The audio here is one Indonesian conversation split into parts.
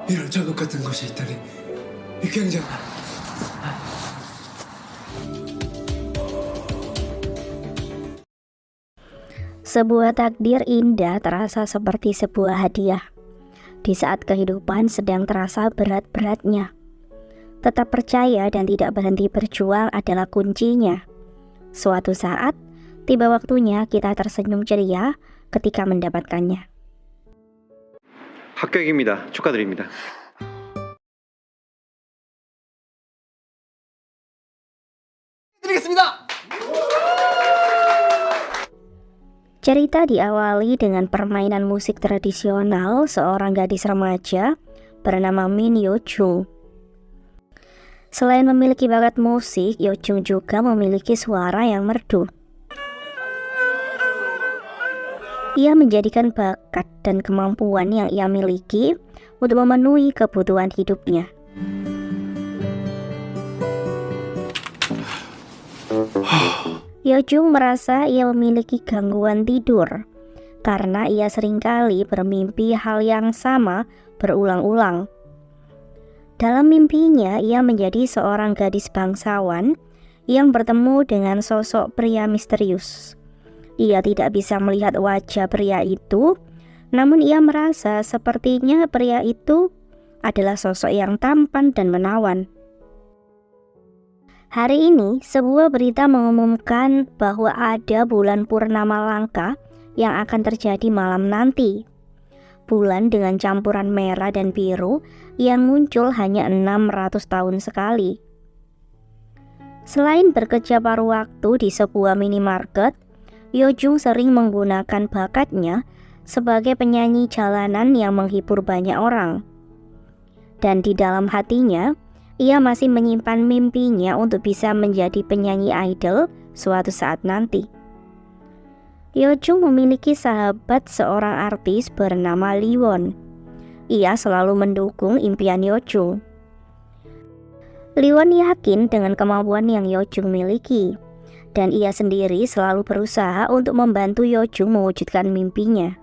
이런 작업 같은 곳이 있다니 굉장히 Sebuah takdir indah terasa seperti sebuah hadiah di saat kehidupan sedang terasa berat-beratnya. Tetap percaya dan tidak berhenti berjuang adalah kuncinya. Suatu saat, tiba waktunya kita tersenyum ceria ketika mendapatkannya. 합격입니다. 축하드립니다. 드리겠습니다. Cerita diawali dengan permainan musik tradisional seorang gadis remaja bernama Min Yo Jung. Selain memiliki bakat musik, Yo Jung juga memiliki suara yang merdu. Ia menjadikan bakat dan kemampuan yang ia miliki untuk memenuhi kebutuhan hidupnya. Yo Jung merasa ia memiliki gangguan tidur karena ia seringkali bermimpi hal yang sama berulang-ulang. Dalam mimpinya, ia menjadi seorang gadis bangsawan yang bertemu dengan sosok pria misterius. Ia tidak bisa melihat wajah pria itu, namun ia merasa sepertinya pria itu adalah sosok yang tampan dan menawan. Hari ini, sebuah berita mengumumkan bahwa ada bulan purnama langka yang akan terjadi malam nanti. Bulan dengan campuran merah dan biru yang muncul hanya 600 tahun sekali. Selain bekerja paruh waktu di sebuah minimarket, Yo Jung sering menggunakan bakatnya sebagai penyanyi jalanan yang menghibur banyak orang. Dan di dalam hatinya, ia masih menyimpan mimpinya untuk bisa menjadi penyanyi idol suatu saat nanti. Yo Jung memiliki sahabat seorang artis bernama Lee Won. Ia selalu mendukung impian Yo Jung. Lee Won yakin dengan kemampuan yang Yo Jung miliki, dan ia sendiri selalu berusaha untuk membantu Yo Jung mewujudkan mimpinya.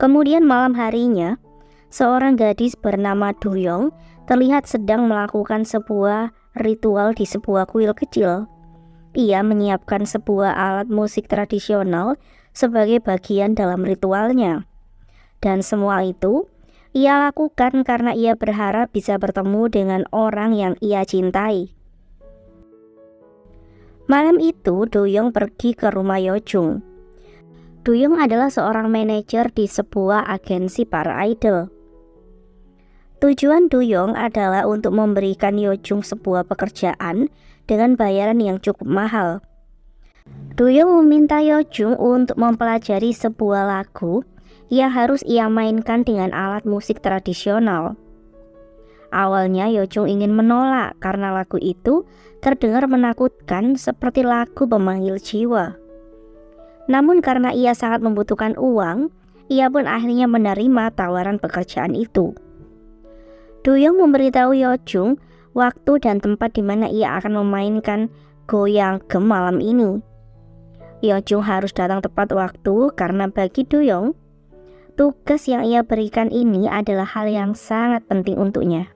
Kemudian malam harinya, seorang gadis bernama Do Young terlihat sedang melakukan sebuah ritual di sebuah kuil kecil. Ia menyiapkan sebuah alat musik tradisional sebagai bagian dalam ritualnya. Dan semua itu ia lakukan karena ia berharap bisa bertemu dengan orang yang ia cintai. Malam itu, Do Young pergi ke rumah Yo Jung. Do Young adalah seorang manajer di sebuah agensi para idol. Tujuan Do Young adalah untuk memberikan Yo Jung sebuah pekerjaan dengan bayaran yang cukup mahal. Do Young meminta Yo Jung untuk mempelajari sebuah lagu yang harus ia mainkan dengan alat musik tradisional. Awalnya Yo Jung ingin menolak karena lagu itu terdengar menakutkan seperti lagu pemanggil jiwa. Namun karena ia sangat membutuhkan uang, ia pun akhirnya menerima tawaran pekerjaan itu. Do Young memberitahu Yo Jung waktu dan tempat di mana ia akan memainkan goyang gem malam ini. Yo Jung harus datang tepat waktu karena bagi Do Young, tugas yang ia berikan ini adalah hal yang sangat penting untuknya.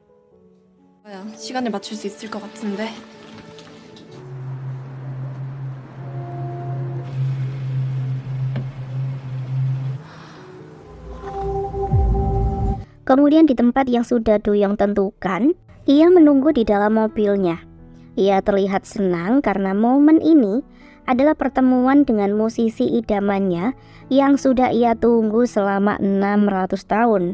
시간을 맞출 수 있을 것 같은데. Kemudian di tempat yang sudah Do Young tentukan, ia menunggu di dalam mobilnya. Ia terlihat senang karena momen ini adalah pertemuan dengan musisi idamannya yang sudah ia tunggu selama 600 tahun.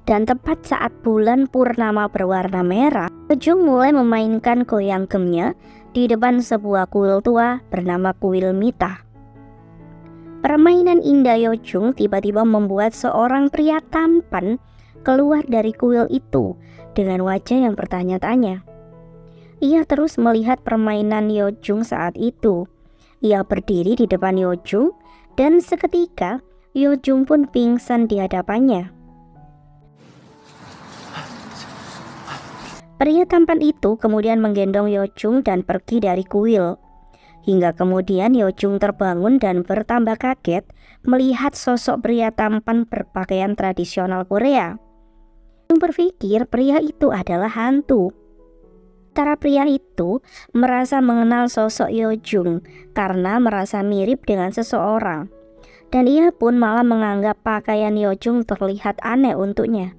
Dan tepat saat bulan purnama berwarna merah, Yo Jung mulai memainkan goyang gemnya di depan sebuah kuil tua bernama Kuil Mita. Permainan indah Yo Jung tiba-tiba membuat seorang pria tampan keluar dari kuil itu dengan wajah yang bertanya-tanya. Ia terus melihat permainan Yo Jung saat itu. Ia berdiri di depan Yo Jung dan seketika Yo Jung pun pingsan di hadapannya. Pria tampan itu kemudian menggendong Yo Jung dan pergi dari kuil. Hingga kemudian Yeojung terbangun dan bertambah kaget melihat sosok pria tampan berpakaian tradisional Korea. Yeojung berpikir pria itu adalah hantu. Sementara pria itu merasa mengenal sosok Yeojung karena merasa mirip dengan seseorang. Dan ia pun malah menganggap pakaian Yeojung terlihat aneh untuknya.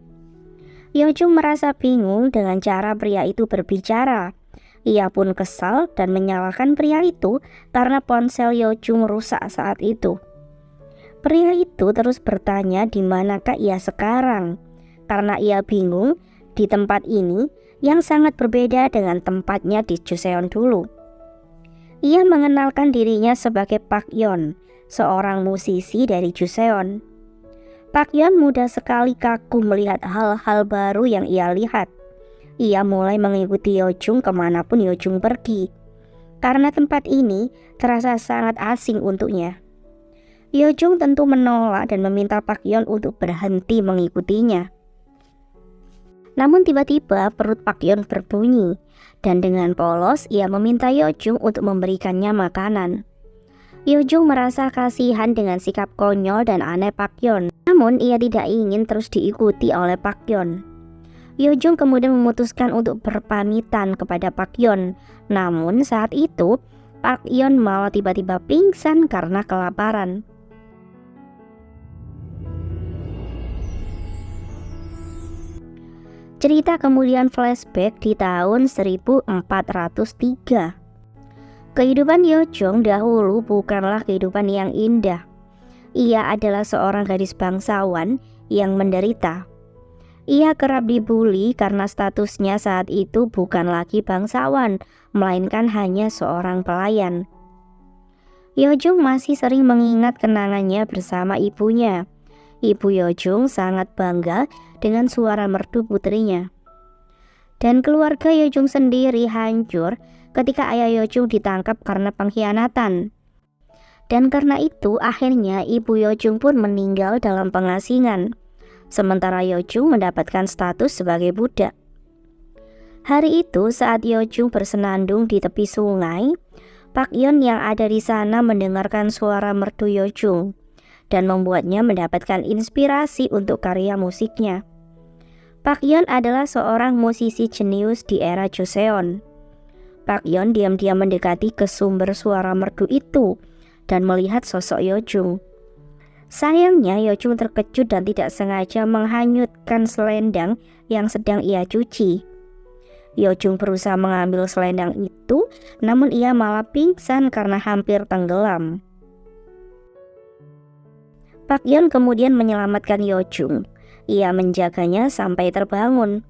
Yeojung merasa bingung dengan cara pria itu berbicara. Ia pun kesal dan menyalahkan pria itu karena ponsel Yeojung rusak saat itu. Pria itu terus bertanya di manakah ia sekarang, karena ia bingung di tempat ini yang sangat berbeda dengan tempatnya di Joseon dulu. Ia mengenalkan dirinya sebagai Park Yeon, seorang musisi dari Joseon. Park Yeon mudah sekali kagum melihat hal-hal baru yang ia lihat. Ia mulai mengikuti Yeojung kemanapun Yeojung pergi, karena tempat ini terasa sangat asing untuknya. Yeojung tentu menolak dan meminta Park Yeon untuk berhenti mengikutinya. Namun tiba-tiba perut Park Yeon berbunyi, dan dengan polos ia meminta Yeojung untuk memberikannya makanan. Yeojung merasa kasihan dengan sikap konyol dan aneh Park Yeon, namun ia tidak ingin terus diikuti oleh Park Yeon. Yeojung kemudian memutuskan untuk berpamitan kepada Park Yeon. Namun saat itu Park Yeon malah tiba-tiba pingsan karena kelaparan. Cerita kemudian flashback di tahun 1403. Kehidupan Yeojung dahulu bukanlah kehidupan yang indah. Ia adalah seorang gadis bangsawan yang menderita. Ia kerap dibully karena statusnya saat itu bukan lagi bangsawan, melainkan hanya seorang pelayan. Yeojung masih sering mengingat kenangannya bersama ibunya. Ibu Yeojung sangat bangga dengan suara merdu putrinya. Dan keluarga Yeojung sendiri hancur ketika ayah Yeojung ditangkap karena pengkhianatan. Dan karena itu akhirnya ibu Yeojung pun meninggal dalam pengasingan. Sementara Yeojung mendapatkan status sebagai budak. Hari itu saat Yeojung bersenandung di tepi sungai, Park Yeon yang ada di sana mendengarkan suara merdu Yeojung dan membuatnya mendapatkan inspirasi untuk karya musiknya. Park Yeon adalah seorang musisi jenius di era Joseon. Park Yeon diam-diam mendekati ke sumber suara merdu itu dan melihat sosok Yeojung. Sayangnya Yeojung terkejut dan tidak sengaja menghanyutkan selendang yang sedang ia cuci. Yeojung berusaha mengambil selendang itu, namun ia malah pingsan karena hampir tenggelam. Park Yeon kemudian menyelamatkan Yeojung. Ia menjaganya sampai terbangun.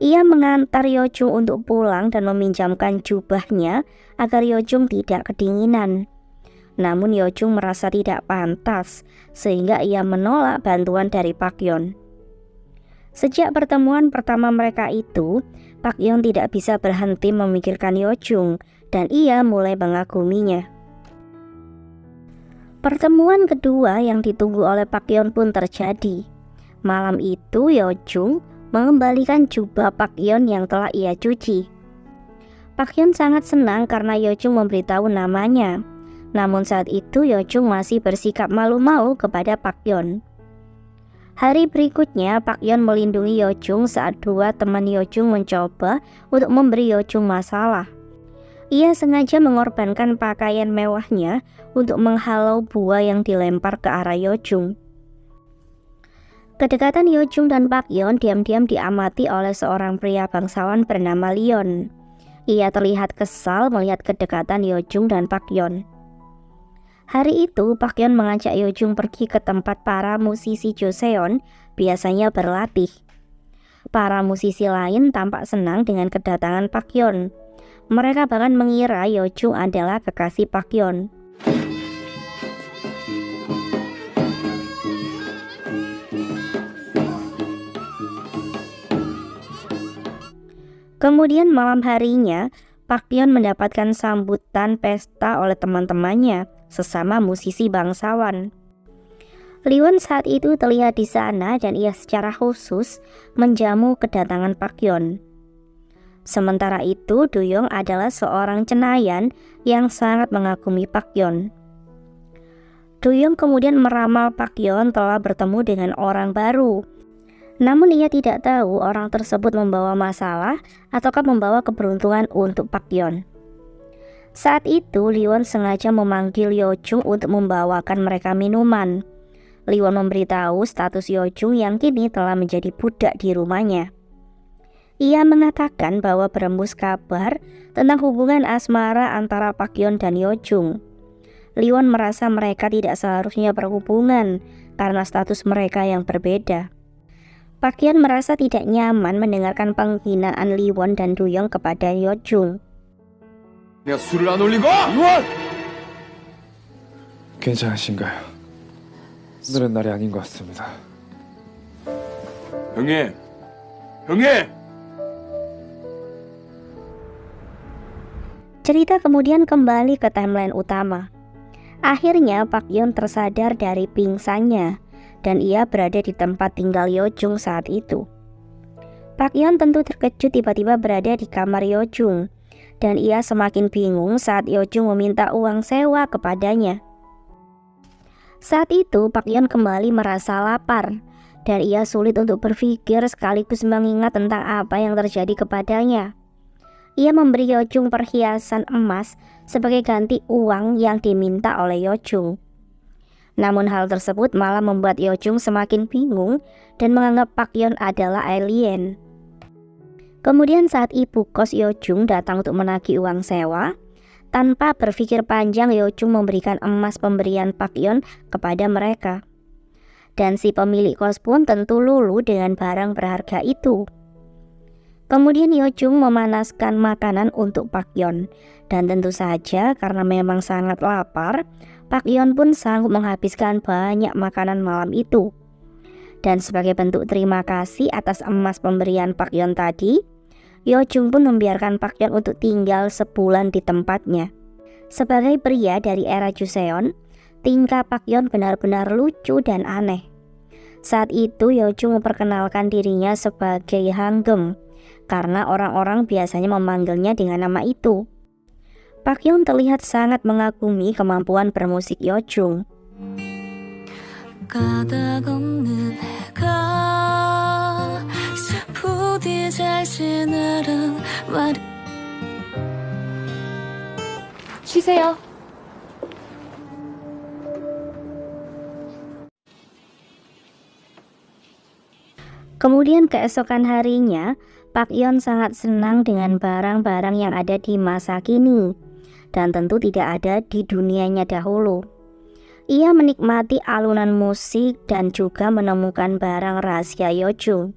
Ia mengantar Yeojung untuk pulang dan meminjamkan jubahnya agar Yeojung tidak kedinginan. Namun Yeojung merasa tidak pantas, sehingga ia menolak bantuan dari Park Yeon. Sejak pertemuan pertama mereka itu, Park Yeon tidak bisa berhenti memikirkan Yeojung dan ia mulai mengaguminya. Pertemuan kedua yang ditunggu oleh Park Yeon pun terjadi. Malam itu Yeojung mengembalikan jubah Park Yeon yang telah ia cuci. Park Yeon sangat senang karena Yeojung memberitahu namanya. Namun saat itu Yeojung masih bersikap malu-malu kepada Park Yeon. Hari berikutnya Park Yeon melindungi Yeojung saat dua teman Yeojung mencoba untuk memberi Yeojung masalah. Ia sengaja mengorbankan pakaian mewahnya untuk menghalau buah yang dilempar ke arah Yeojung. Kedekatan Yeojung dan Park Yeon diam-diam diamati oleh seorang pria bangsawan bernama Leon. Ia terlihat kesal melihat kedekatan Yeojung dan Park Yeon. Hari itu Park Yeon mengajak Yeojung pergi ke tempat para musisi Joseon biasanya berlatih. Para musisi lain tampak senang dengan kedatangan Park Yeon. Mereka bahkan mengira Yeojung adalah kekasih Park Yeon. Kemudian malam harinya, Park Yeon mendapatkan sambutan pesta oleh teman-temannya, sesama musisi bangsawan. Liwon saat itu terlihat di sana dan ia secara khusus menjamu kedatangan Park Yeon. Sementara itu, Duyong adalah seorang cenayang yang sangat mengagumi Pak Yeon. Duyong kemudian meramal Pak Yeon telah bertemu dengan orang baru. Namun ia tidak tahu orang tersebut membawa masalah ataukah membawa keberuntungan untuk Pak Yeon. Saat itu, Liwon sengaja memanggil Yeojung untuk membawakan mereka minuman. Liwon memberitahu status Yeojung yang kini telah menjadi budak di rumahnya. Ia mengatakan bahwa berembus kabar tentang hubungan asmara antara Pak Yeon dan Yeojung. Liwon merasa mereka tidak seharusnya berhubungan karena status mereka yang berbeda. Pak Yeon merasa tidak nyaman mendengarkan penghinaan Liwon dan Duyong kepada Yeojung. 내가 술을 안 올리고! 이원! 괜찮으신가요? 오늘은 날이 아닌 것 같습니다. 형님! 형님! Cerita kemudian kembali ke timeline utama. Akhirnya Pak Yeon tersadar dari pingsannya dan ia berada di tempat tinggal Yeojung saat itu. Pak Yeon tentu terkejut tiba-tiba berada di kamar Yeojung dan ia semakin bingung saat Yeojung meminta uang sewa kepadanya. Saat itu Pak Yeon kembali merasa lapar dan ia sulit untuk berpikir sekaligus mengingat tentang apa yang terjadi kepadanya. Ia memberi Yeojung perhiasan emas sebagai ganti uang yang diminta oleh Yeojung. Namun hal tersebut malah membuat Yeojung semakin bingung dan menganggap Pak Yeon adalah alien. Kemudian saat ibu kos Yeojung datang untuk menagih uang sewa, tanpa berpikir panjang Yeojung memberikan emas pemberian Pak Yeon kepada mereka. Dan si pemilik kos pun tentu luluh dengan barang berharga itu. Kemudian Yeojung memanaskan makanan untuk Pak Yeon dan tentu saja karena memang sangat lapar, Pak Yeon pun sanggup menghabiskan banyak makanan malam itu. Dan sebagai bentuk terima kasih atas emas pemberian Pak Yeon tadi, Yeojung pun membiarkan Pak Yeon untuk tinggal sebulan di tempatnya. Sebagai pria dari era Joseon, tingkah Pak Yeon benar-benar lucu dan aneh. Saat itu Yeojung memperkenalkan dirinya sebagai Hanggeum karena orang-orang biasanya memanggilnya dengan nama itu. Pak Yeon terlihat sangat mengagumi kemampuan bermusik Yeojung. 쉬세요. Kemudian keesokan harinya, Pak Yeon sangat senang dengan barang-barang yang ada di masa kini dan tentu tidak ada di dunianya dahulu. Ia menikmati alunan musik dan juga menemukan barang rahasia Yeojung.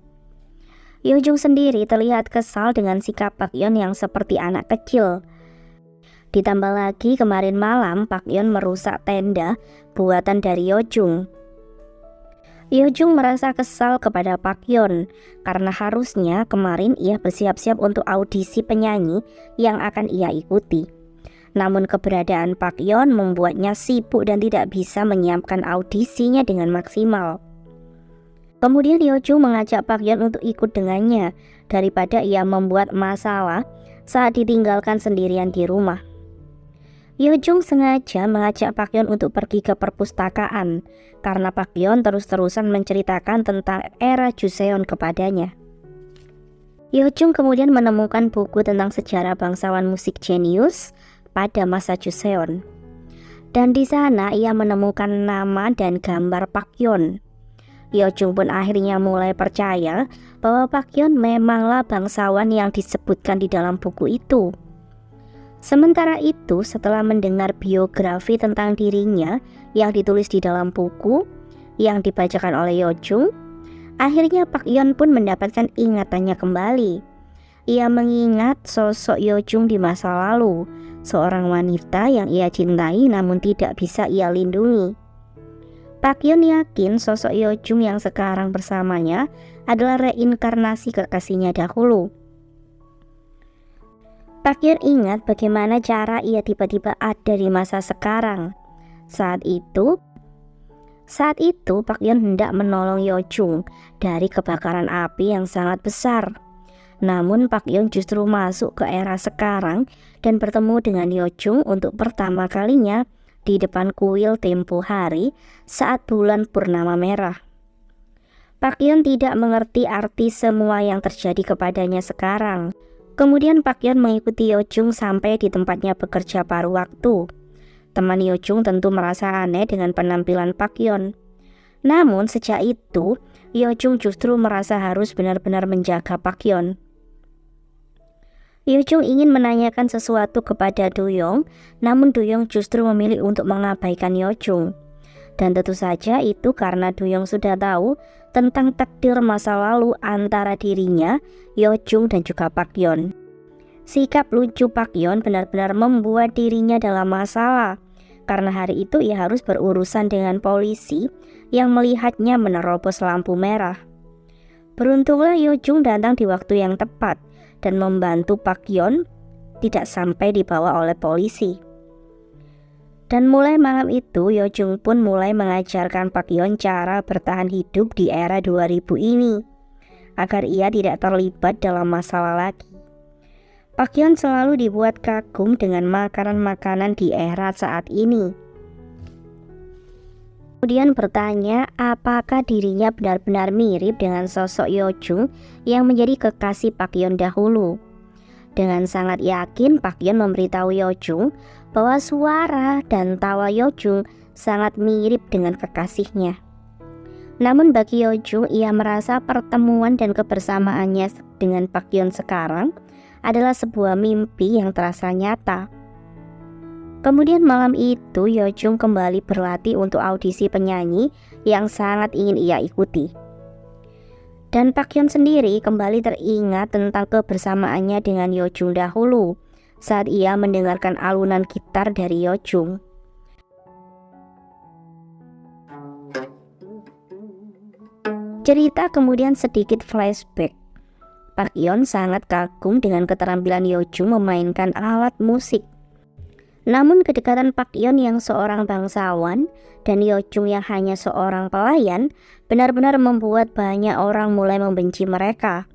Yeojung sendiri terlihat kesal dengan sikap Pak Yeon yang seperti anak kecil. Ditambah lagi kemarin malam Pak Yeon merusak tenda buatan dari Yeojung. Yeojung merasa kesal kepada Pak Yeon karena harusnya kemarin ia bersiap-siap untuk audisi penyanyi yang akan ia ikuti. Namun keberadaan Pak Yeon membuatnya sibuk dan tidak bisa menyiapkan audisinya dengan maksimal. Kemudian Yeojung mengajak Pak Yeon untuk ikut dengannya daripada ia membuat masalah saat ditinggalkan sendirian di rumah. Yeojung sengaja mengajak Pak Yeon untuk pergi ke perpustakaan karena Pak Yeon terus-terusan menceritakan tentang era Joseon kepadanya. Yeojung kemudian menemukan buku tentang sejarah bangsawan musik jenius pada masa Joseon. Dan di sana ia menemukan nama dan gambar Pak Yeon. Yeojung pun akhirnya mulai percaya bahwa Pak Yeon memanglah bangsawan yang disebutkan di dalam buku itu. Sementara itu, setelah mendengar biografi tentang dirinya yang ditulis di dalam buku yang dibacakan oleh Yeojung, akhirnya Pak Yeon pun mendapatkan ingatannya kembali. Ia mengingat sosok Yeojung di masa lalu, seorang wanita yang ia cintai namun tidak bisa ia lindungi. Pak Yeon yakin sosok Yeojung yang sekarang bersamanya adalah reinkarnasi kekasihnya dahulu. Pak Yeon ingat bagaimana cara ia tiba-tiba ada di masa sekarang. Saat itu Pak Yeon hendak menolong Yeojung dari kebakaran api yang sangat besar. Namun Pak Yeon justru masuk ke era sekarang dan bertemu dengan Yo Jung untuk pertama kalinya di depan kuil tempo hari saat bulan purnama merah. Pak Yeon tidak mengerti arti semua yang terjadi kepadanya sekarang. Kemudian Pak Yeon mengikuti Yo Jung sampai di tempatnya bekerja paruh waktu. Teman Yo Jung tentu merasa aneh dengan penampilan Pak Yeon. Namun sejak itu, Yo Jung justru merasa harus benar-benar menjaga Pak Yeon. Yo Jung ingin menanyakan sesuatu kepada Do Young, namun Do Young justru memilih untuk mengabaikan Yo Jung. Dan tentu saja itu karena Do Young sudah tahu tentang takdir masa lalu antara dirinya, Yo Jung dan juga Pak Yeon. Sikap lucu Pak Yeon benar-benar membuat dirinya dalam masalah, karena hari itu ia harus berurusan dengan polisi yang melihatnya menerobos lampu merah. Beruntunglah Yo Jung datang di waktu yang tepat dan membantu Pak Yeon tidak sampai dibawa oleh polisi. Dan mulai malam itu Yo Jung pun mulai mengajarkan Pak Yeon cara bertahan hidup di era 2000 ini, agar ia tidak terlibat dalam masalah lagi. Pak Yeon selalu dibuat kagum dengan makanan-makanan di era saat ini. Kemudian bertanya apakah dirinya benar-benar mirip dengan sosok Yo Jung yang menjadi kekasih Pak Yeon dahulu. Dengan sangat yakin Pak Yeon memberitahu Yo Jung bahwa suara dan tawa Yo Jung sangat mirip dengan kekasihnya. Namun bagi Yo Jung, ia merasa pertemuan dan kebersamaannya dengan Pak Yeon sekarang adalah sebuah mimpi yang terasa nyata. Kemudian malam itu Yo Jung kembali berlatih untuk audisi penyanyi yang sangat ingin ia ikuti. Dan Pak Yeon sendiri kembali teringat tentang kebersamaannya dengan Yo Jung dahulu saat ia mendengarkan alunan gitar dari Yo Jung. Cerita kemudian sedikit flashback. Pak Yeon sangat kagum dengan keterampilan Yo Jung memainkan alat musik. Namun kedekatan Pak Yeon yang seorang bangsawan dan Yo Jung yang hanya seorang pelayan benar-benar membuat banyak orang mulai membenci mereka.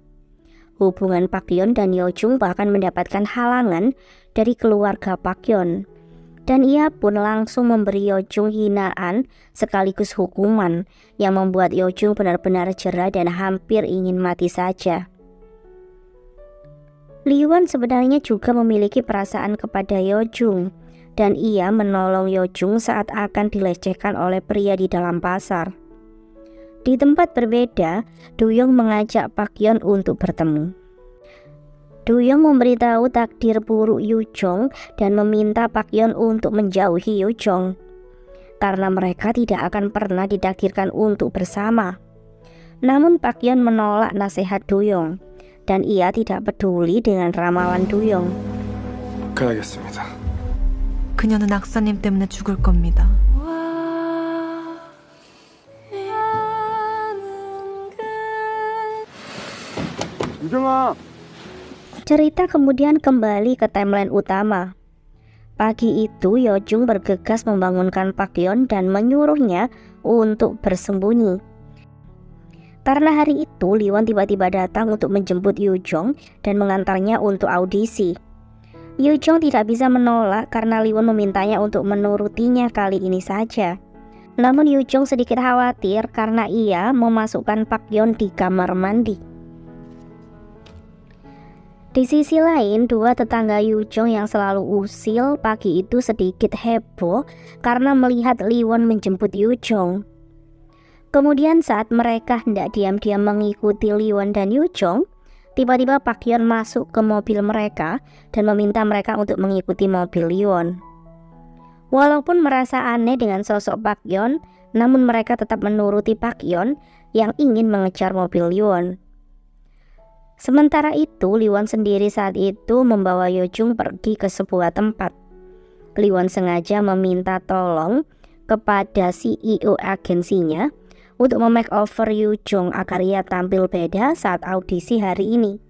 Hubungan Pak Yeon dan Yo Jung bahkan mendapatkan halangan dari keluarga Pak Yeon. Dan ia pun langsung memberi Yo Jung hinaan sekaligus hukuman yang membuat Yo Jung benar-benar jera dan hampir ingin mati saja. Lee Won sebenarnya juga memiliki perasaan kepada Yo Jung dan ia menolong Yo Jung saat akan dilecehkan oleh pria di dalam pasar. Di tempat berbeda, Do Young mengajak Pak Yeon untuk bertemu. Do Young memberitahu takdir buruk Yoo Jong dan meminta Pak Yeon untuk menjauhi Yoo Jong karena mereka tidak akan pernah ditakdirkan untuk bersama. Namun Pak Yeon menolak nasihat Do Young dan ia tidak peduli dengan ramalan Do Young. 가야겠습니다. 그녀는 악사님 때문에 죽을 겁니다. 유정아! Cerita kemudian kembali ke timeline utama. Pagi itu Yo Jung bergegas membangunkan Pak Yeon dan menyuruhnya untuk bersembunyi. Karena hari itu Lee Won tiba-tiba datang untuk menjemput Yoo Jong dan mengantarnya untuk audisi. Yoo Jong tidak bisa menolak karena Lee Won memintanya untuk menurutinya kali ini saja. Namun Yoo Jong sedikit khawatir karena ia memasukkan Pak Yeon di kamar mandi. Di sisi lain, dua tetangga Yoo Jong yang selalu usil pagi itu sedikit heboh karena melihat Lee Won menjemput Yoo Jong. Kemudian saat mereka hendak diam-diam mengikuti Lee Won dan Yoo Jong, tiba-tiba Pak Yeon masuk ke mobil mereka dan meminta mereka untuk mengikuti mobil Lee Won. Walaupun merasa aneh dengan sosok Pak Yeon, namun mereka tetap menuruti Pak Yeon yang ingin mengejar mobil Lee Won. Sementara itu, Lee Won sendiri saat itu membawa Yo Jung pergi ke sebuah tempat. Lee Won sengaja meminta tolong kepada CEO agensinya untuk memakeover Yoo Jong agar ia tampil beda saat audisi hari ini.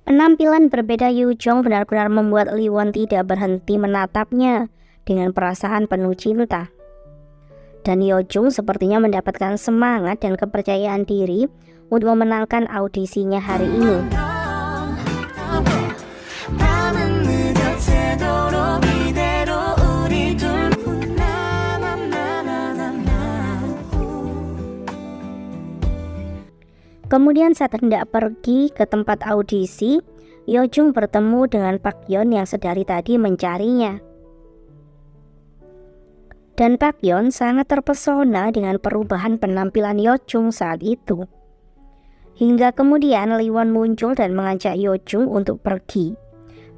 Penampilan berbeda Yoo Jong benar-benar membuat Lee Won tidak berhenti menatapnya dengan perasaan penuh cinta. Dan Yo Jung sepertinya mendapatkan semangat dan kepercayaan diri untuk memenangkan audisinya hari ini. Kemudian saat hendak pergi ke tempat audisi, Yeojung bertemu dengan Park Yeon yang sedari tadi mencarinya. Dan Park Yeon sangat terpesona dengan perubahan penampilan Yeojung saat itu. Hingga kemudian Lee Won muncul dan mengajak Yeojung untuk pergi.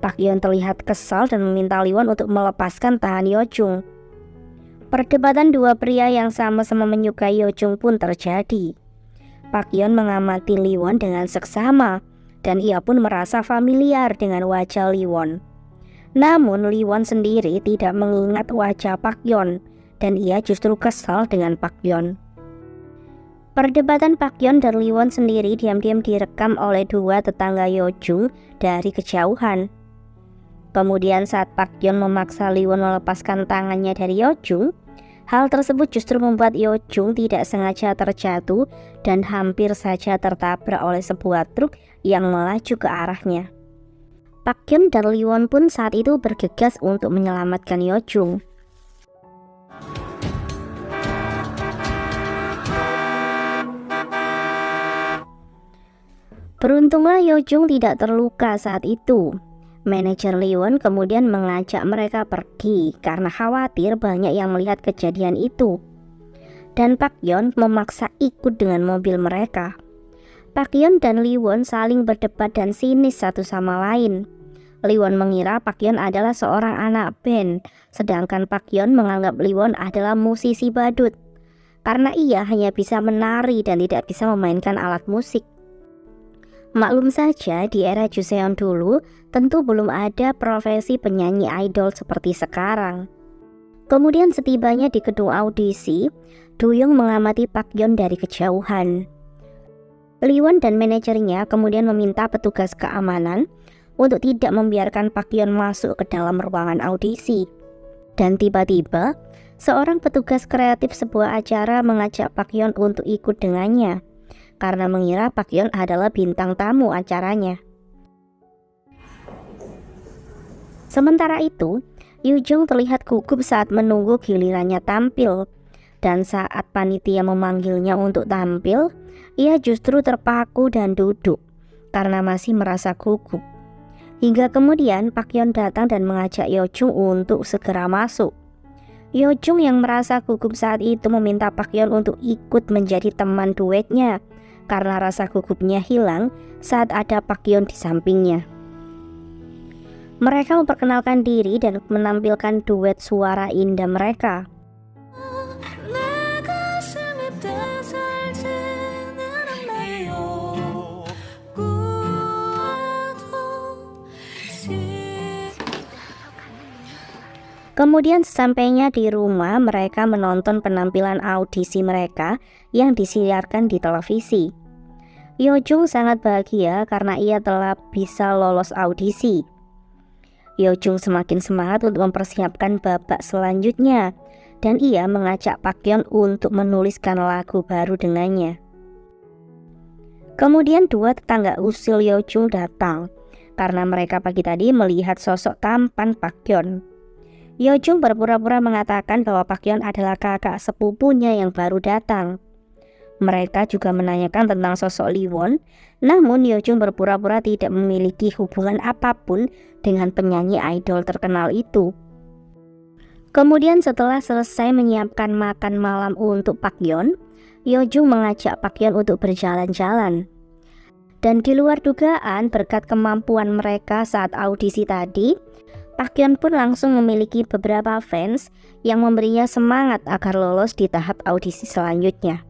Park Yeon terlihat kesal dan meminta Lee Won untuk melepaskan tangan Yeojung. Perdebatan dua pria yang sama-sama menyukai Yeojung pun terjadi. Park Yeon mengamati Lee Won dengan seksama dan ia pun merasa familiar dengan wajah Lee Won. Namun Lee Won sendiri tidak mengingat wajah Park Yeon dan ia justru kesal dengan Park Yeon. Perdebatan Park Yeon dan Lee Won sendiri diam-diam direkam oleh dua tetangga Yeojung dari kejauhan. Kemudian saat Park Yeon memaksa Lee Won melepaskan tangannya dari Yeojung, hal tersebut justru membuat Yeojung tidak sengaja terjatuh dan hampir saja tertabrak oleh sebuah truk yang melaju ke arahnya. Park Yeon dan Lee Won pun saat itu bergegas untuk menyelamatkan Yeojung. Beruntunglah Yeojung tidak terluka saat itu. Manajer Lee Won kemudian mengajak mereka pergi karena khawatir banyak yang melihat kejadian itu. Dan Park Yeon memaksa ikut dengan mobil mereka. Park Yeon dan Lee Won saling berdebat dan sinis satu sama lain. Lee Won mengira Park Yeon adalah seorang anak band, sedangkan Park Yeon menganggap Lee Won adalah musisi badut karena ia hanya bisa menari dan tidak bisa memainkan alat musik. Maklum saja di era Joseon dulu tentu belum ada profesi penyanyi idol seperti sekarang. Kemudian setibanya di gedung audisi, Do Young mengamati Park Yeon dari kejauhan. Lee Won dan manajernya kemudian meminta petugas keamanan untuk tidak membiarkan Park Yeon masuk ke dalam ruangan audisi. Dan tiba-tiba, seorang petugas kreatif sebuah acara mengajak Park Yeon untuk ikut dengannya karena mengira Park Yeon adalah bintang tamu acaranya. Sementara itu, Yoo Jung terlihat gugup saat menunggu gilirannya tampil, dan saat panitia memanggilnya untuk tampil, ia justru terpaku dan duduk karena masih merasa gugup. Hingga kemudian Park Yeon datang dan mengajak Yoo Jung untuk segera masuk. Yoo Jung yang merasa gugup saat itu meminta Park Yeon untuk ikut menjadi teman duetnya karena rasa gugupnya hilang saat ada Park Yeon di sampingnya. Mereka memperkenalkan diri dan menampilkan duet suara indah mereka. Kemudian sesampainya di rumah, mereka menonton penampilan audisi mereka yang disiarkan di televisi. Yoo Jung sangat bahagia karena ia telah bisa lolos audisi. Yoo Jung semakin semangat untuk mempersiapkan babak selanjutnya, dan ia mengajak Park Yeon untuk menuliskan lagu baru dengannya. Kemudian dua tetangga usil Yoo Jung datang karena mereka pagi tadi melihat sosok tampan Park Yeon. Yoo Jung berpura-pura mengatakan bahwa Park Yeon adalah kakak sepupunya yang baru datang. Mereka juga menanyakan tentang sosok Lee Won, namun Yoo Jung berpura-pura tidak memiliki hubungan apapun dengan penyanyi idol terkenal itu. Kemudian setelah selesai menyiapkan makan malam untuk Park Yeon, Yoo Jung mengajak Park Yeon untuk berjalan-jalan. Dan di luar dugaan berkat kemampuan mereka saat audisi tadi, Park Yeon pun langsung memiliki beberapa fans yang memberinya semangat agar lolos di tahap audisi selanjutnya.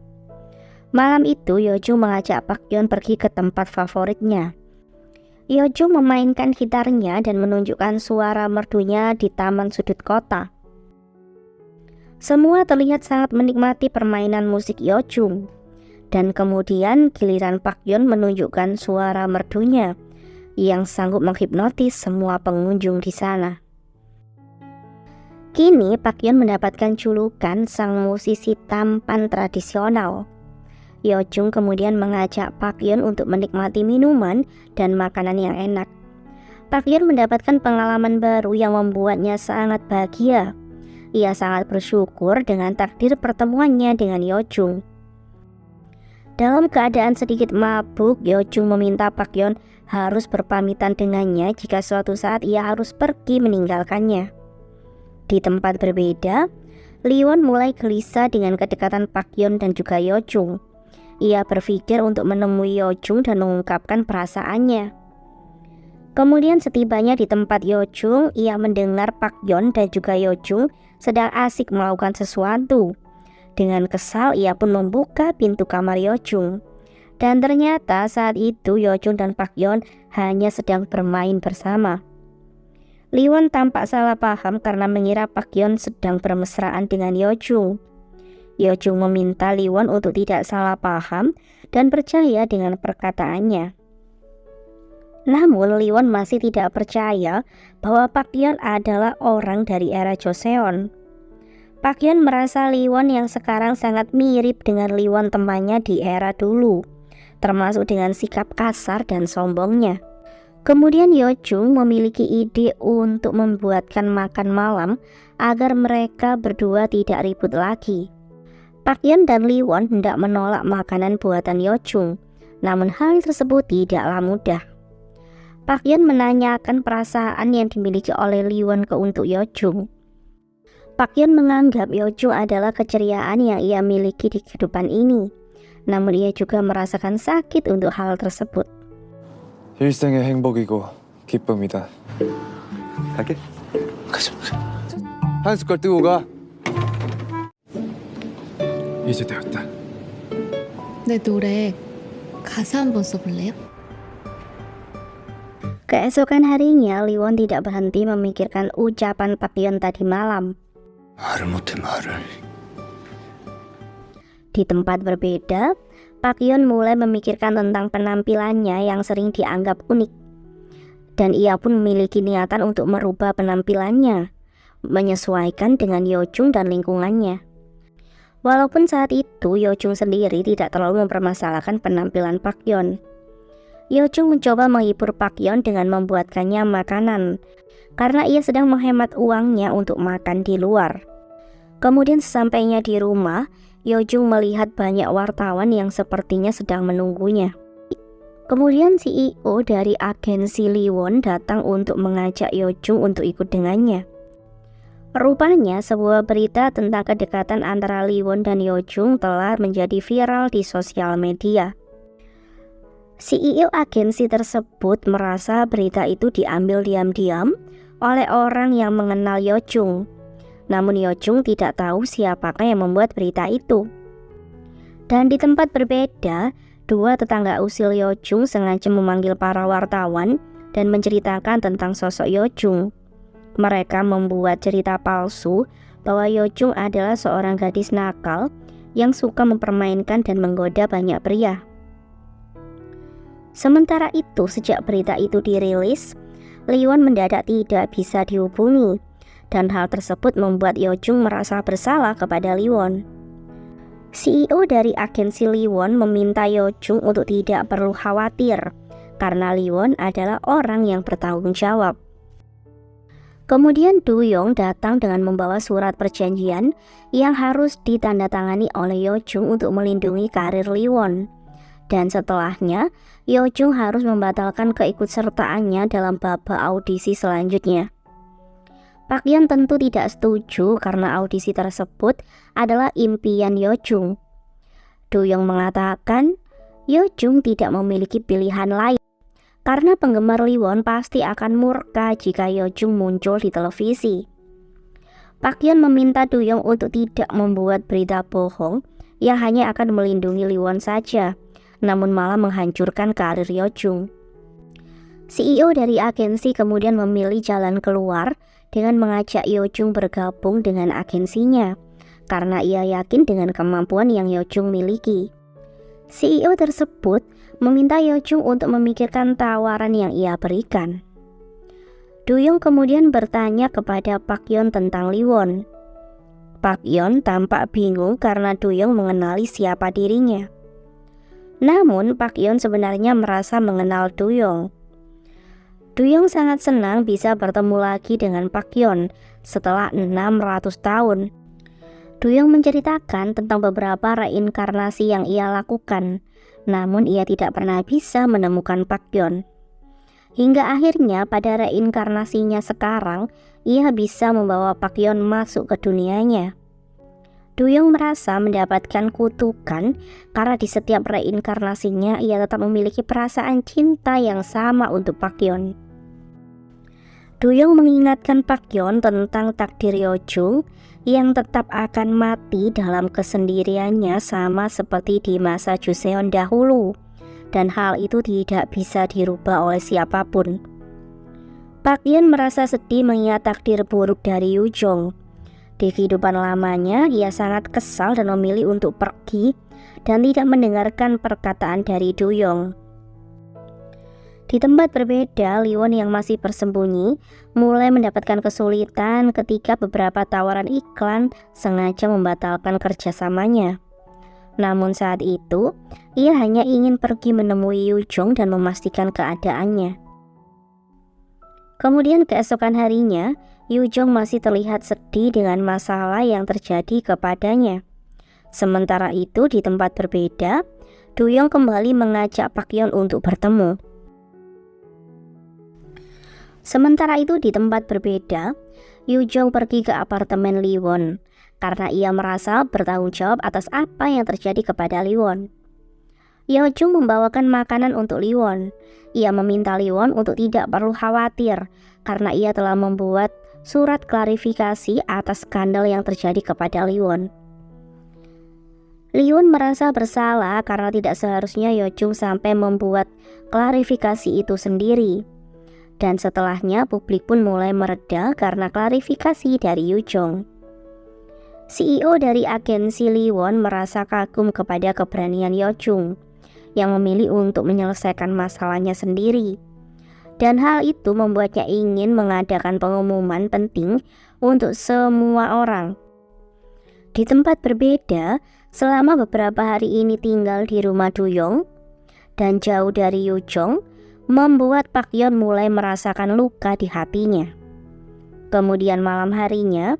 Malam itu Yoo Jung mengajak Park Yeon pergi ke tempat favoritnya. Yoo Jung memainkan gitarnya dan menunjukkan suara merdunya di taman sudut kota. Semua terlihat sangat menikmati permainan musik Yoo Jung. Dan kemudian giliran Park Yeon menunjukkan suara merdunya yang sanggup menghipnotis semua pengunjung di sana. Kini Park Yeon mendapatkan julukan sang musisi tampan tradisional. Yeojung kemudian mengajak Park Yeon untuk menikmati minuman dan makanan yang enak. Park Yeon mendapatkan pengalaman baru yang membuatnya sangat bahagia. Ia sangat bersyukur dengan takdir pertemuannya dengan Yeojung. Dalam keadaan sedikit mabuk, Yeojung meminta Park Yeon harus berpamitan dengannya jika suatu saat ia harus pergi meninggalkannya. Di tempat berbeda, Lee-won mulai gelisah dengan kedekatan Park Yeon dan juga Yeojung. Ia berpikir untuk menemui Yeojung dan mengungkapkan perasaannya. Kemudian setibanya di tempat Yeojung, ia mendengar Park Yeon dan juga Yeojung sedang asik melakukan sesuatu. Dengan kesal, ia pun membuka pintu kamar Yeojung. Dan ternyata saat itu Yeojung dan Park Yeon hanya sedang bermain bersama. Lee-won tampak salah paham karena mengira Park Yeon sedang bermesraan dengan Yeojung. Yeojung meminta Lee-won untuk tidak salah paham dan percaya dengan perkataannya. Namun Lee-won masih tidak percaya bahwa Park Yeon adalah orang dari era Joseon. Park Yeon merasa Lee-won yang sekarang sangat mirip dengan Lee-won temannya di era dulu, termasuk dengan sikap kasar dan sombongnya. Kemudian Yeojung memiliki ide untuk membuatkan makan malam agar mereka berdua tidak ribut lagi. Park Yeon dan Lee-won hendak menolak makanan buatan Yeojung, namun hal tersebut tidaklah mudah. Park Yeon menanyakan perasaan yang dimiliki oleh Lee-won untuk Yeojung. Park Yeon menganggap Yeojung adalah keceriaan yang ia miliki di kehidupan ini, namun ia juga merasakan sakit untuk hal tersebut. 일생의 행복이고 기쁨이다. 갈게. 가자. 한 숟갈 뜨고 가. 이제 되었다. 내 노래 가사 한번 써볼래요? Keesokan harinya, Lee-won tidak berhenti memikirkan ucapan Park Yeon tadi malam. 말을 못해 말을. Di tempat berbeda, Park Yeon mulai memikirkan tentang penampilannya yang sering dianggap unik. Dan ia pun memiliki niatan untuk merubah penampilannya, menyesuaikan dengan Yeojung dan lingkungannya. Walaupun saat itu Yeojung sendiri tidak terlalu mempermasalahkan penampilan Park Yeon. Yeojung mencoba menghibur Park Yeon dengan membuatkannya makanan, karena ia sedang menghemat uangnya untuk makan di luar. Kemudian sesampainya di rumah, Yeojung melihat banyak wartawan yang sepertinya sedang menunggunya. Kemudian CEO dari agensi Lee-won datang untuk mengajak Yeojung untuk ikut dengannya. Rupanya sebuah berita tentang kedekatan antara Lee-won dan Yeojung telah menjadi viral di sosial media. CEO agensi tersebut merasa berita itu diambil diam-diam oleh orang yang mengenal Yeojung. Namun Yeojung tidak tahu siapakah yang membuat berita itu. Dan di tempat berbeda, dua tetangga usil Yeojung sengaja memanggil para wartawan dan menceritakan tentang sosok Yeojung. Mereka membuat cerita palsu bahwa Yeojung adalah seorang gadis nakal yang suka mempermainkan dan menggoda banyak pria. Sementara itu, sejak berita itu dirilis, Lee-won mendadak tidak bisa dihubungi. Dan hal tersebut membuat Yeojung merasa bersalah kepada Lee-won. CEO dari agensi Lee-won meminta Yeojung untuk tidak perlu khawatir, karena Lee-won adalah orang yang bertanggung jawab. Kemudian Do-young datang dengan membawa surat perjanjian yang harus ditandatangani oleh Yeojung untuk melindungi karir Lee-won. Dan setelahnya, Yeojung harus membatalkan keikutsertaannya dalam babak audisi selanjutnya. Park Yeon tentu tidak setuju karena audisi tersebut adalah impian Yeojung. Do-young mengatakan Yeojung tidak memiliki pilihan lain karena penggemar Lee-won pasti akan murka jika Yeojung muncul di televisi. Park Yeon meminta Do-young untuk tidak membuat berita bohong yang hanya akan melindungi Lee-won saja, namun malah menghancurkan karir Yeojung. CEO dari agensi kemudian memilih jalan keluar dengan mengajak Yeojung bergabung dengan agensinya, karena ia yakin dengan kemampuan yang Yeojung miliki. CEO tersebut meminta Yeojung untuk memikirkan tawaran yang ia berikan. Do-young kemudian bertanya kepada Park Yeon tentang Lee-won. Park Yeon tampak bingung karena Do-young mengenali siapa dirinya. Namun Pak Yeon sebenarnya merasa mengenal Do-young. Do-young sangat senang bisa bertemu lagi dengan Pak Yeon setelah 600 tahun. Do-young menceritakan tentang beberapa reinkarnasi yang ia lakukan, namun ia tidak pernah bisa menemukan Pak Yeon. Hingga akhirnya pada reinkarnasinya sekarang, ia bisa membawa Pak Yeon masuk ke dunianya. Do-young merasa mendapatkan kutukan karena di setiap reinkarnasinya ia tetap memiliki perasaan cinta yang sama untuk Pak Yeon. Do-young mengingatkan Pak Yeon tentang takdir Yeojung yang tetap akan mati dalam kesendiriannya sama seperti di masa Joseon dahulu, dan hal itu tidak bisa dirubah oleh siapapun. Pak Yeon merasa sedih mengingat takdir buruk dari Yeojung. Di kehidupan lamanya, ia sangat kesal dan memilih untuk pergi dan tidak mendengarkan perkataan dari Do-young. Di tempat berbeda, Lee-won yang masih bersembunyi mulai mendapatkan kesulitan ketika beberapa tawaran iklan sengaja membatalkan kerjasamanya. Namun saat itu, ia hanya ingin pergi menemui Yeojung dan memastikan keadaannya. Kemudian keesokan harinya, Yeojung masih terlihat sedih dengan masalah yang terjadi kepadanya. Sementara itu di tempat berbeda, Do-young kembali mengajak Pak Yeon untuk bertemu. Sementara itu di tempat berbeda, Yeojung pergi ke apartemen Lee-won karena ia merasa bertanggung jawab atas apa yang terjadi kepada Lee-won. Yeojung membawakan makanan untuk Lee-won. Ia meminta Lee-won untuk tidak perlu khawatir karena ia telah membuat surat klarifikasi atas skandal yang terjadi kepada Lee-won. Lee-won merasa bersalah karena tidak seharusnya Yeojung sampai membuat klarifikasi itu sendiri. Dan setelahnya publik pun mulai mereda karena klarifikasi dari Yeojung. CEO dari agensi Lee-won merasa kagum kepada keberanian Yeojung yang memilih untuk menyelesaikan masalahnya sendiri. Dan hal itu membuatnya ingin mengadakan pengumuman penting untuk semua orang. Di tempat berbeda, selama beberapa hari ini tinggal di rumah Do-young dan jauh dari Yeojung, membuat Pak Yeon mulai merasakan luka di hatinya. Kemudian malam harinya,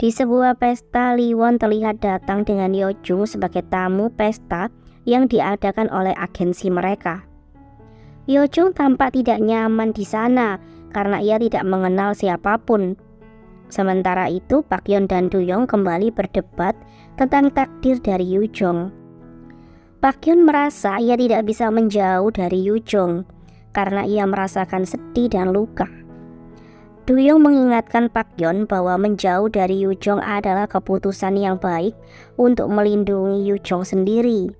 di sebuah pesta, Lee-won terlihat datang dengan Yeojung sebagai tamu pesta yang diadakan oleh agensi mereka. Yeojung tampak tidak nyaman di sana karena ia tidak mengenal siapapun. Sementara itu, Pak Yeon dan Do-young kembali berdebat tentang takdir dari Yeojung. Pak Yeon merasa ia tidak bisa menjauh dari Yeojung karena ia merasakan sedih dan luka. Do-young mengingatkan Pak Yeon bahwa menjauh dari Yeojung adalah keputusan yang baik untuk melindungi Yeojung sendiri.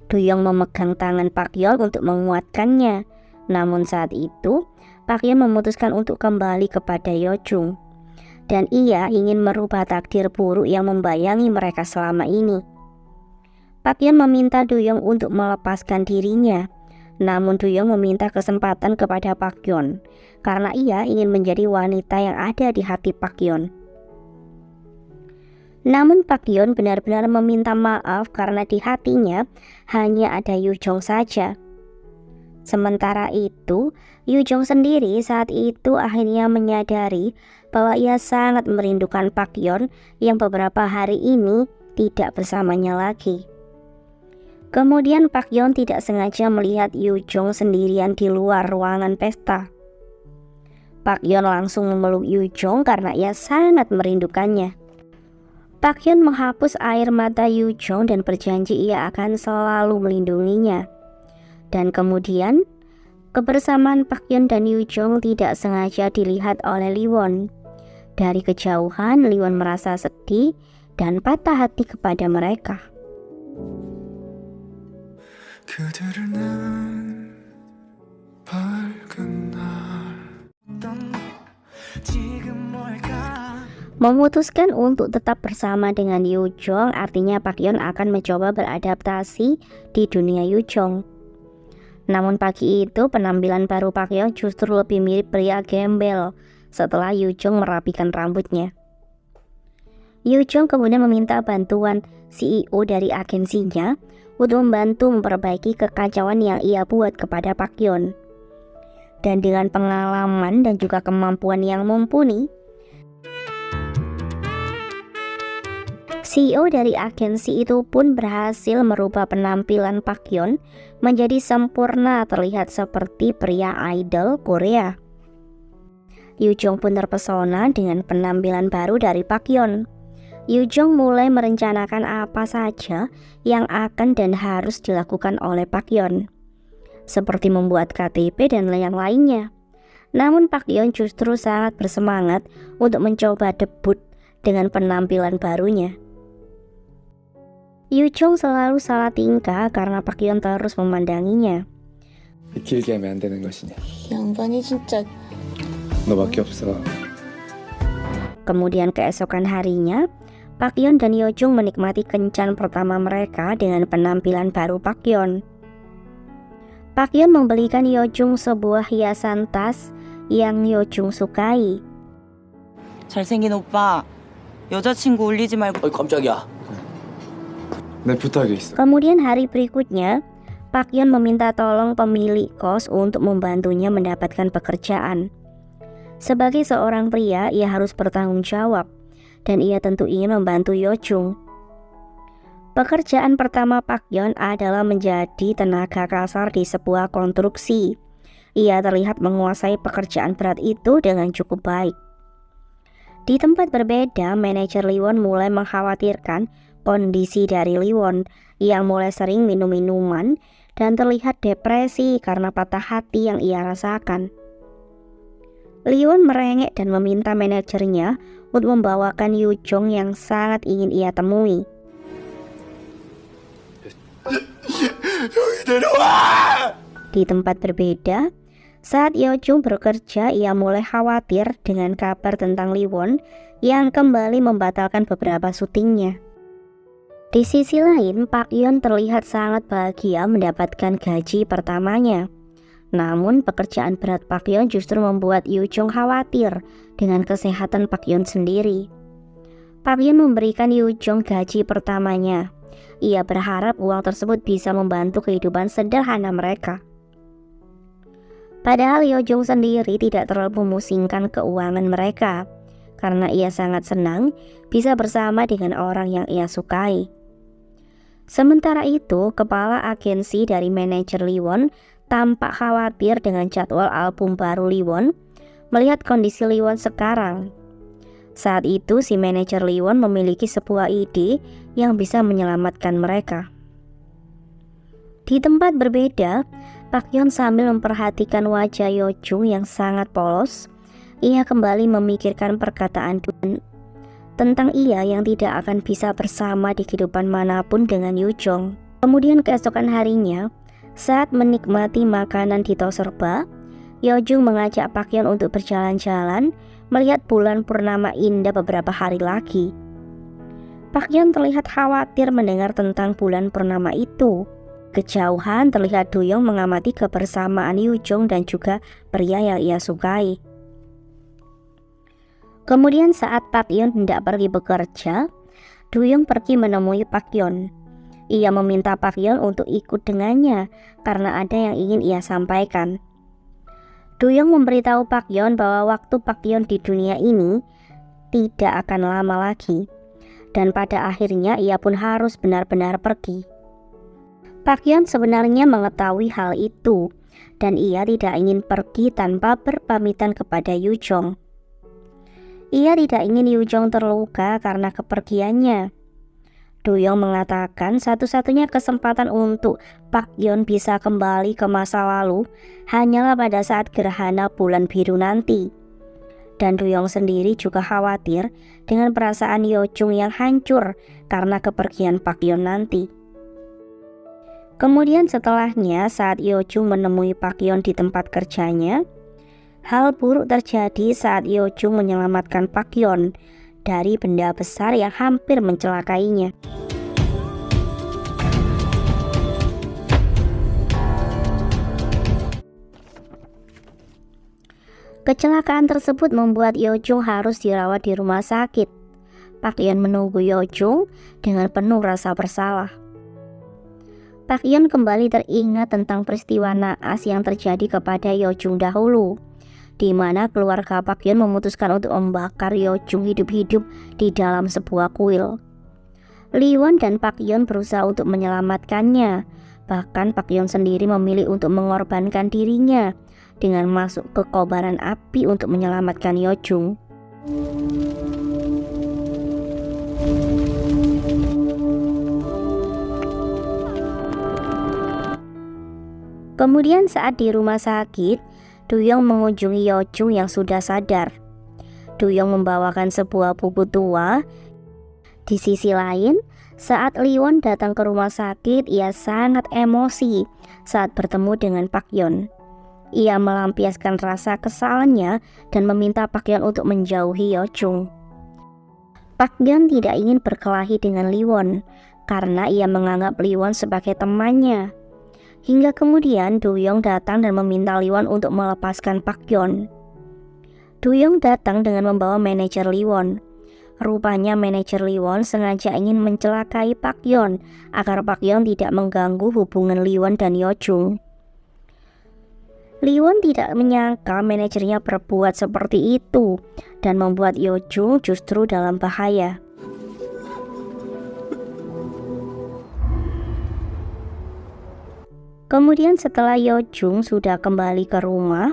Do-young memegang tangan Pak Yeon untuk menguatkannya. Namun saat itu, Pak Yeon memutuskan untuk kembali kepada Yeojung. Dan ia ingin merubah takdir buruk yang membayangi mereka selama ini. Pak Yeon meminta Do-young untuk melepaskan dirinya. Namun Do-young meminta kesempatan kepada Pak Yeon karena ia ingin menjadi wanita yang ada di hati Pak Yeon. Namun Pak Yeon benar-benar meminta maaf karena di hatinya hanya ada Yeojung saja. Sementara itu, Yeojung sendiri saat itu akhirnya menyadari bahwa ia sangat merindukan Pak Yeon yang beberapa hari ini tidak bersamanya lagi. Kemudian Pak Yeon tidak sengaja melihat Yeojung sendirian di luar ruangan pesta. Pak Yeon langsung memeluk Yeojung karena ia sangat merindukannya. Pak Yeon menghapus air mata Yeojung dan berjanji ia akan selalu melindunginya. Dan kemudian, kebersamaan Pak Yeon dan Yeojung tidak sengaja dilihat oleh Lee-won. Dari kejauhan, Lee-won merasa sedih dan patah hati kepada mereka. 그대를 난 밝은 날 지금 뭘까 Memutuskan untuk tetap bersama dengan Yeojung artinya Pak Yeon akan mencoba beradaptasi di dunia Yeojung. Namun pagi itu penampilan baru Pak Yeon justru lebih mirip pria gembel setelah Yeojung merapikan rambutnya. Yeojung kemudian meminta bantuan CEO dari agensinya untuk membantu memperbaiki kekacauan yang ia buat kepada Pak Yeon. Dan dengan pengalaman dan juga kemampuan yang mumpuni, CEO dari agensi itu pun berhasil merubah penampilan Pak Yeon menjadi sempurna, terlihat seperti pria idol Korea. Yoo Jong pun terpesona dengan penampilan baru dari Pak Yeon. Yoo Jong mulai merencanakan apa saja yang akan dan harus dilakukan oleh Pak Yeon, seperti membuat KTP dan yang lainnya. Namun Pak Yeon justru sangat bersemangat untuk mencoba debut dengan penampilan barunya. Yoo Jong selalu salah tingkah karena Pak Yeon terus memandanginya. 길게 하면 안 되는 것이냐. 양반이 진짜. 너밖에 없어. Kemudian keesokan harinya, Pak Yeon dan Yoo Jong menikmati kencan pertama mereka dengan penampilan baru Pak Yeon. Pak Yeon membelikan Yoo Jong sebuah hiasan tas yang Yoo Jong sukai. 잘생긴 오빠, 여자친구 울리지 말고. 어이 깜짝이야. 내 부탁이 있어. Kemudian hari berikutnya, Pak Yeon meminta tolong pemilik kos untuk membantunya mendapatkan pekerjaan. Sebagai seorang pria, ia harus bertanggung jawab, dan ia tentu ingin membantu Yoo Jong. Pekerjaan pertama Pak Yeon adalah menjadi tenaga kasar di sebuah konstruksi. Ia terlihat menguasai pekerjaan berat itu dengan cukup baik. Di tempat berbeda, manajer Lee Won mulai mengkhawatirkan kondisi dari Lee Won yang mulai sering minum minuman dan terlihat depresi karena patah hati yang ia rasakan. Lee Won merengek dan meminta manajernya untuk membawakan Yoo Jong yang sangat ingin ia temui. Di tempat berbeda, saat Yoo Jong bekerja, ia mulai khawatir dengan kabar tentang Lee Won yang kembali membatalkan beberapa syutingnya. Di sisi lain, Pak Yeon terlihat sangat bahagia mendapatkan gaji pertamanya. Namun pekerjaan berat Pak Yeon justru membuat Yoo Jong khawatir dengan kesehatan Pak Yeon sendiri. Pak Yeon memberikan Yoo Jong gaji pertamanya. Ia berharap uang tersebut bisa membantu kehidupan sederhana mereka. Padahal Yoo Jong sendiri tidak terlalu memusingkan keuangan mereka, karena ia sangat senang bisa bersama dengan orang yang ia sukai. Sementara itu, kepala agensi dari manajer Lee Won tampak khawatir dengan jadwal album baru Lee Won melihat kondisi Lee Won sekarang. Saat itu si manajer Lee Won memiliki sebuah ide yang bisa menyelamatkan mereka. Di tempat berbeda, Pak Yeon sambil memperhatikan wajah Yoo Jong yang sangat polos, ia kembali memikirkan perkataan Dun tentang ia yang tidak akan bisa bersama di kehidupan manapun dengan Yoo Jong. Kemudian keesokan harinya, saat menikmati makanan di Toserba, Yoo Jong mengajak Pak Yeon untuk berjalan-jalan melihat bulan purnama indah beberapa hari lagi. Pak Yeon terlihat khawatir mendengar tentang bulan purnama itu. Kejauhan terlihat Do Young mengamati kebersamaan Yoo Jong dan juga pria yang ia sukai. Kemudian saat Pak Yeon hendak pergi bekerja, Do Young pergi menemui Pak Yeon. Ia meminta Pak Yeon untuk ikut dengannya karena ada yang ingin ia sampaikan. Do Young memberitahu Pak Yeon bahwa waktu Pak Yeon di dunia ini tidak akan lama lagi, dan pada akhirnya ia pun harus benar-benar pergi. Pak Yeon sebenarnya mengetahui hal itu, dan ia tidak ingin pergi tanpa berpamitan kepada Yoo Jong. Ia tidak ingin Yoo Jong terluka karena kepergiannya. Do Young mengatakan satu-satunya kesempatan untuk Pak Yeon bisa kembali ke masa lalu hanyalah pada saat gerhana bulan biru nanti. Dan Do Young sendiri juga khawatir dengan perasaan Yoo Jong yang hancur karena kepergian Pak Yeon nanti. Kemudian setelahnya, saat Yoo Jong menemui Pak Yeon di tempat kerjanya, hal buruk terjadi saat Yoo Jong menyelamatkan Pak Yeon dari benda besar yang hampir mencelakainya. Kecelakaan tersebut membuat Yoo Jong harus dirawat di rumah sakit. Pak Yeon menunggu Yoo Jong dengan penuh rasa bersalah. Pak Yeon kembali teringat tentang peristiwa naas yang terjadi kepada Yeojung dahulu, di mana keluarga Pak Yeon memutuskan untuk membakar Yeojung hidup-hidup di dalam sebuah kuil. Lee-won dan Pak Yeon berusaha untuk menyelamatkannya. Bahkan Pak Yeon sendiri memilih untuk mengorbankan dirinya dengan masuk ke kobaran api untuk menyelamatkan Yeojung. Kemudian saat di rumah sakit, Do-young mengunjungi Yeojung yang sudah sadar. Do-young membawakan sebuah buku tua. Di sisi lain, saat Lee-won datang ke rumah sakit, ia sangat emosi saat bertemu dengan Pak Yeon. Ia melampiaskan rasa kesalnya dan meminta Pak Yeon untuk menjauhi Yeojung. Pak Yeon tidak ingin berkelahi dengan Lee-won karena ia menganggap Lee-won sebagai temannya. Hingga kemudian Do-young datang dan meminta Lee-won untuk melepaskan Pak Yeon. Do-young datang dengan membawa manajer Lee-won. Rupanya manajer Lee-won sengaja ingin mencelakai Pak Yeon agar Pak Yeon tidak mengganggu hubungan Lee-won dan Yeojung. Lee-won tidak menyangka manajernya berbuat seperti itu dan membuat Yeojung justru dalam bahaya. Kemudian setelah Yeojung sudah kembali ke rumah,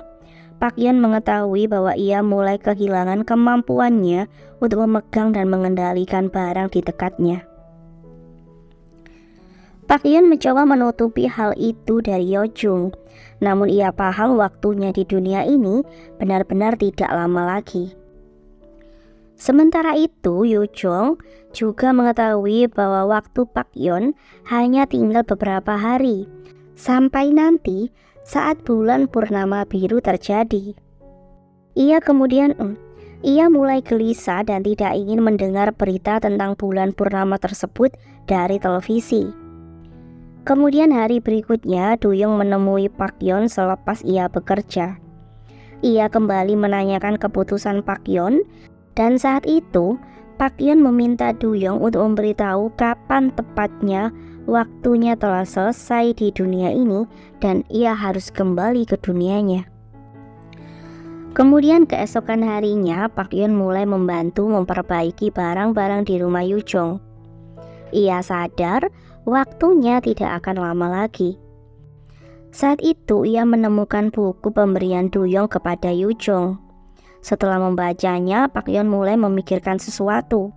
Pak Yeon mengetahui bahwa ia mulai kehilangan kemampuannya untuk memegang dan mengendalikan barang di dekatnya. Pak Yeon mencoba menutupi hal itu dari Yeojung, namun ia paham waktunya di dunia ini benar-benar tidak lama lagi. Sementara itu, Yeojung juga mengetahui bahwa waktu Pak Yeon hanya tinggal beberapa hari, sampai nanti saat bulan purnama biru terjadi. Ia mulai gelisah dan tidak ingin mendengar berita tentang bulan purnama tersebut dari televisi. Kemudian hari berikutnya, Do-young menemui Pak Yeon selepas ia bekerja. Ia kembali menanyakan keputusan Pak Yeon, dan saat itu Pak Yeon meminta Do-young untuk memberitahu kapan tepatnya waktunya telah selesai di dunia ini dan ia harus kembali ke dunianya. Kemudian keesokan harinya, Pak Yeon mulai membantu memperbaiki barang-barang di rumah Yeojung. Ia sadar waktunya tidak akan lama lagi. Saat itu ia menemukan buku pemberian Do-young kepada Yeojung. Setelah membacanya, Pak Yeon mulai memikirkan sesuatu.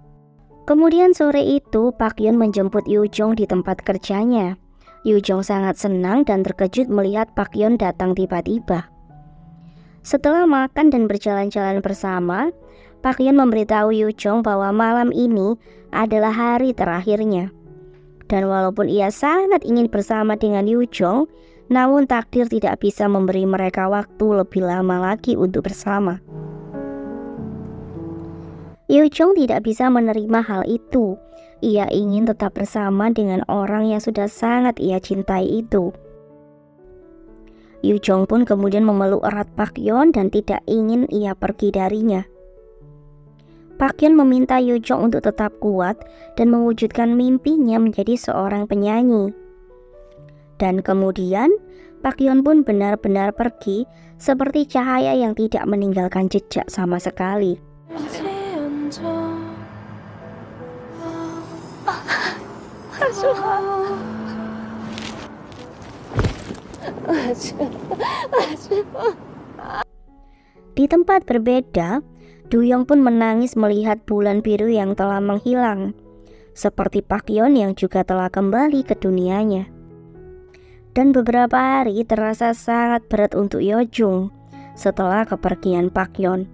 Kemudian sore itu Pak Yeon menjemput Yeojung di tempat kerjanya. Yeojung sangat senang dan terkejut melihat Pak Yeon datang tiba-tiba. Setelah makan dan berjalan-jalan bersama, Pak Yeon memberitahu Yeojung bahwa malam ini adalah hari terakhirnya. Dan walaupun ia sangat ingin bersama dengan Yeojung, namun takdir tidak bisa memberi mereka waktu lebih lama lagi untuk bersama. Yeojung tidak bisa menerima hal itu. Ia ingin tetap bersama dengan orang yang sudah sangat ia cintai itu. Yeojung pun kemudian memeluk erat Pak Yeon dan tidak ingin ia pergi darinya. Pak Yeon meminta Yeojung untuk tetap kuat dan mewujudkan mimpinya menjadi seorang penyanyi. Dan kemudian Pak Yeon pun benar-benar pergi seperti cahaya yang tidak meninggalkan jejak sama sekali. Di tempat berbeda, Do-young pun menangis melihat bulan biru yang telah menghilang, seperti Pak Yeon yang juga telah kembali ke dunianya. Dan beberapa hari terasa sangat berat untuk Yeojung setelah kepergian Pak Yeon.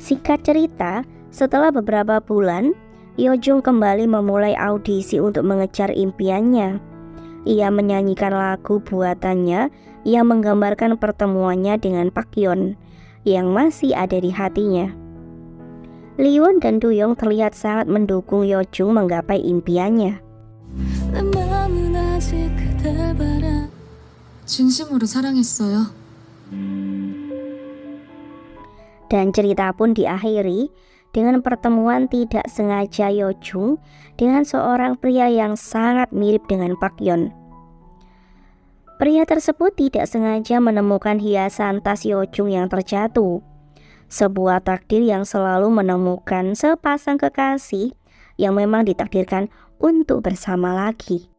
Singkat cerita, setelah beberapa bulan, Yeojung kembali memulai audisi untuk mengejar impiannya. Ia menyanyikan lagu buatannya yang menggambarkan pertemuannya dengan Pak Yeon yang masih ada di hatinya. Lee-won dan Do-young terlihat sangat mendukung Yeojung menggapai impiannya. 진심으로 사랑했어요. Dan cerita pun diakhiri dengan pertemuan tidak sengaja Yo Jung dengan seorang pria yang sangat mirip dengan Park Yeon. Pria tersebut tidak sengaja menemukan hiasan tas Yo Jung yang terjatuh. Sebuah takdir yang selalu menemukan sepasang kekasih yang memang ditakdirkan untuk bersama lagi.